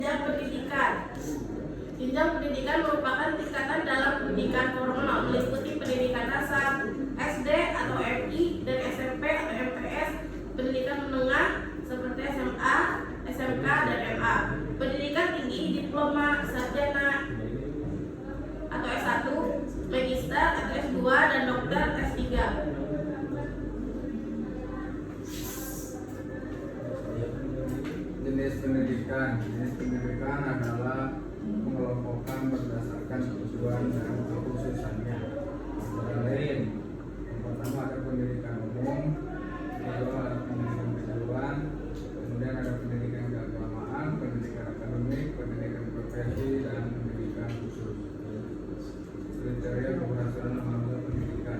Jenjang pendidikan. Jenjang pendidikan merupakan tingkatan dalam pendidikan formal, meliputi pendidikan dasar, SD atau MI, dan SMP atau MTS, pendidikan menengah seperti SMA, SMK, dan MA. Pendidikan tinggi, diploma, sarjana atau S1, magister atau S2, dan dokter S3. Jenis pendidikan adalah pengelompokan berdasarkan tujuan dan kekhususannya. Antara lain, yang pertama ada pendidikan umum, kedua ada pendidikan kejuruan, kemudian ada pendidikan keagamaan, pendidikan akademik, pendidikan profesi, dan pendidikan khusus. Kriteria keberhasilan lembaga pendidikan.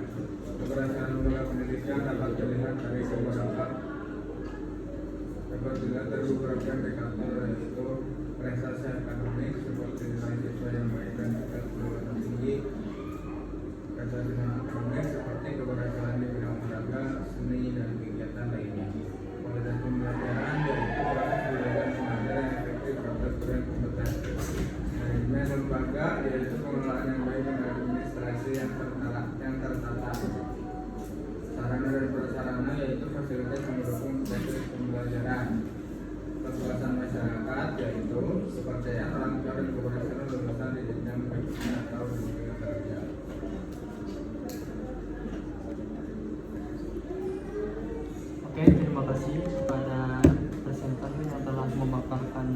Keberhasilan lembaga pendidikan dapat dilihat dari beberapa apabila beberapa indikator, yaitu prestasi akademik seperti nilai siswa yang baik dan tingkat perguruan tinggi, prestasi akademik seperti keberhasilan di bidang olahraga, seni, dan kegiatan lainnya. Kualitas pembelajaran yaitu proses belajar mengajar yang efektif atas peran kompetensi. Manajemen lembaga yaitu pengelolaan yang baik dan administrasi yang tertata. Sarana dan prasarana yaitu fasilitas mendukung proses pembelajaran. Kepuasan masyarakat yaitu kepercayaan orang tua dan keberhasilan lulusan di jenjang pendidikan atau dunia kerja. Oke, terima kasih kepada presenter yang telah memaparkan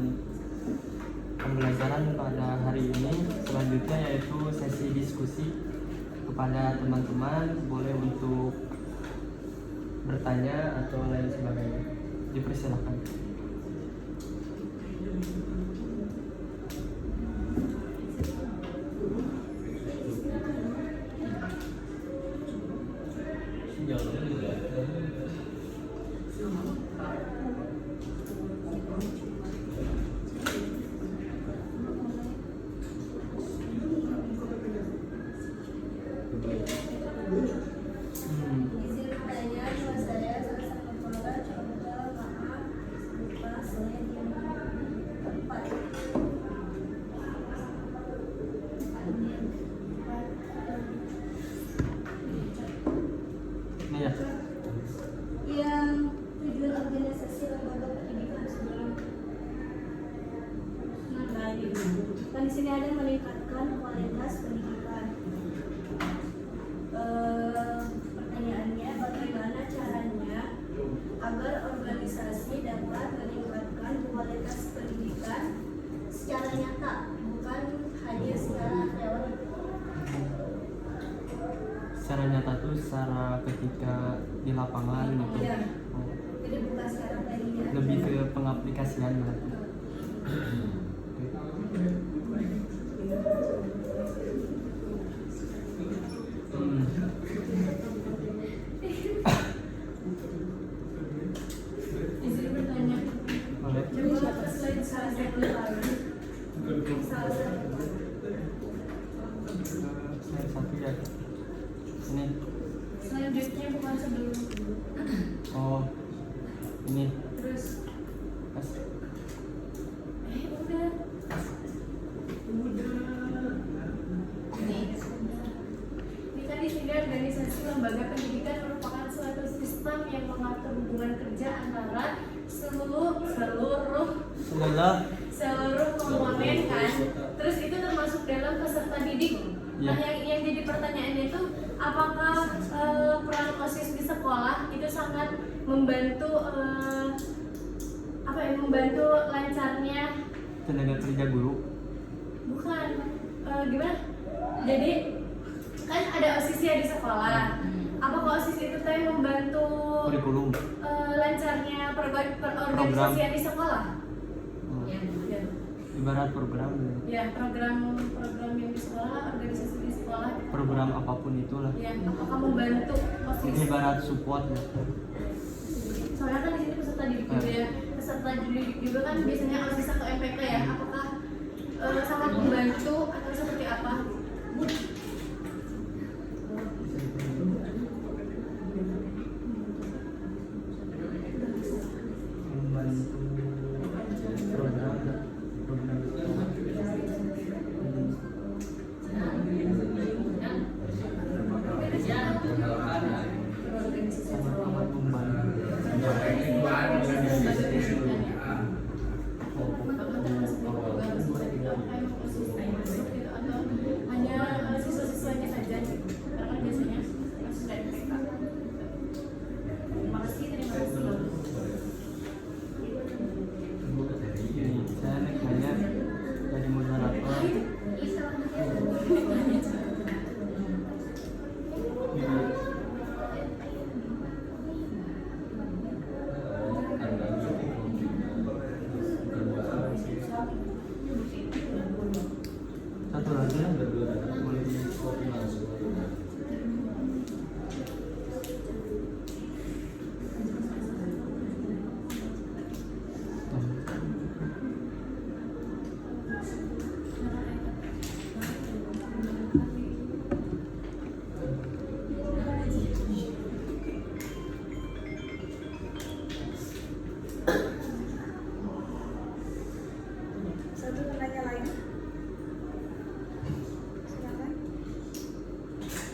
pembelajaran pada hari ini. Selanjutnya yaitu sesi diskusi. Kepada teman-teman boleh untuk bertanya atau lain sebagainya. Dipersilakan. Yang tujuan organisasi lembaga pendidikan sebelum dan di sini ada meningkatkan kualitas pendidikan. Pertanyaannya, bagaimana caranya agar organisasi dapat meningkatkan kualitas pendidikan secara nyata, bukan hanya secara teori? Secara nyata tuh secara ketika di lapangan gitu. Iya. Jadi bukan secara teori. Lebih ke pengaplikasian berarti. Izin bertanya. Boleh. Coba selain salah satu lagi. Salah satu. Yang satu ya. Ini. Selanjutnya bukan sebelum. Oh. Ini. Terus. Pas. Udah. Ini kan di sini organisasi lembaga pendidikan merupakan suatu sistem yang mengatur hubungan kerja antara seluruh komponen kan. Terus itu termasuk dalam peserta didik. Ya. Nah yang jadi pertanyaannya itu apakah peran OSIS di sekolah itu sangat membantu membantu lancarnya Tenaga kerja guru. bukan gimana? Jadi kan ada OSIS ya di sekolah. Apakah OSIS itu teh membantu Kurikulum. lancarnya perorganisasian di sekolah? Ya. Ibarat program. Ya, program yang di sekolah, organisasi di sekolah. Program apapun itulah. Ya, apakah membantu OSIS? Ini ibarat support ya. Soalnya kan di sini peserta didik juga ya. Peserta didik juga kan biasanya OSIS atau MPK ya. Apakah sangat membantu atau seperti apa? Membantu program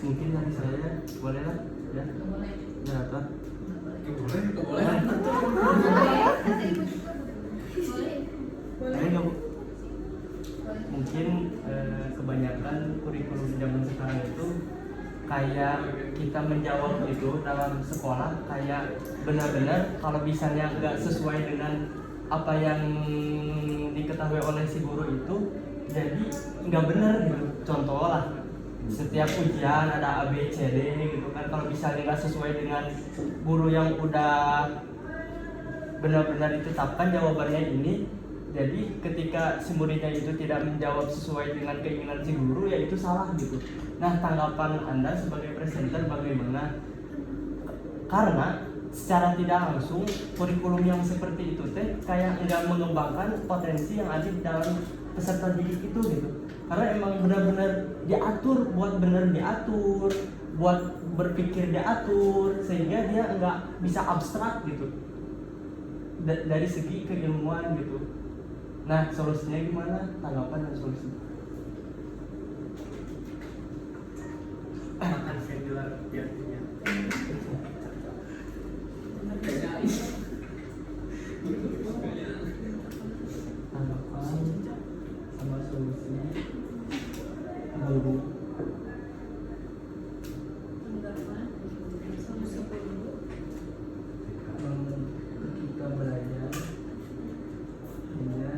Mungkin dari saya boleh lah ya. Ya apa? Boleh. Kata ibu juga boleh. Boleh nggak Bu? Mungkin kebanyakan kurikulum zaman sekarang itu kayak kita menjawab itu dalam sekolah kayak benar-benar kalau misalnya nggak sesuai dengan apa yang diketahui oleh si guru itu, jadi nggak benar gitu. Contoh lah, setiap ujian ada A, B, C, D gitu kan. Kalau misalnya nggak sesuai dengan guru yang udah benar-benar ditetapkan jawabannya ini, jadi ketika si muridnya itu tidak menjawab sesuai dengan keinginan si guru, ya itu salah gitu. Nah, tanggapan Anda sebagai presenter bagaimana? Karena secara tidak langsung kurikulum yang seperti itu teh kayak enggak mengembangkan potensi yang ada di dalam peserta didik itu gitu. Karena emang benar-benar diatur buat benar diatur, buat berpikir diatur, sehingga dia enggak bisa abstrak gitu dari segi keilmuan gitu. Nah, solusinya gimana? Tanggapan dan solusi. Makan senior biasanya. Tanggapan sama solusi guru. Tanggapan solusi guru. Ketika belajar dia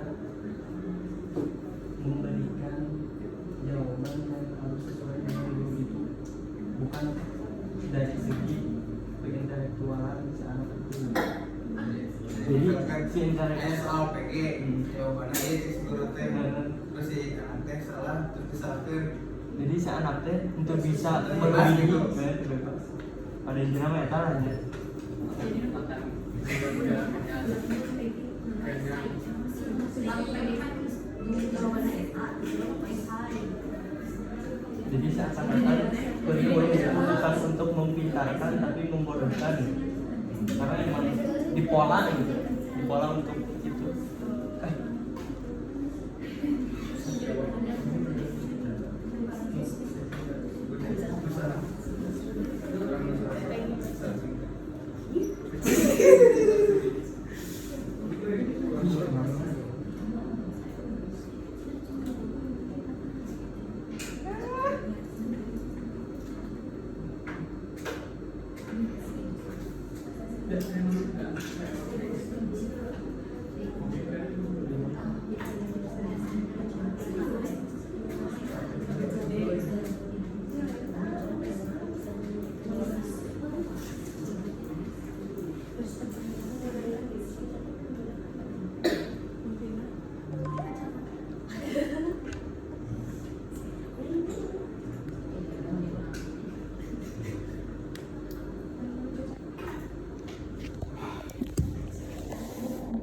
memberikan jawaban yang harus sesuai dengan guru itu, bukan dari segi keintelektualan si anak itu. Jadi si intelektual SLPG jawabannya itu si guru teh terus si anak teh salah terus disalahkeun. jadi si anak teh untuk bisa melebihi ada yang nama ya tahu aja. Jadi seakan-akan kurikulum itu bukan untuk mempintarkan tapi membodohkan, karena emang dipola gitu, dipola untuk itu.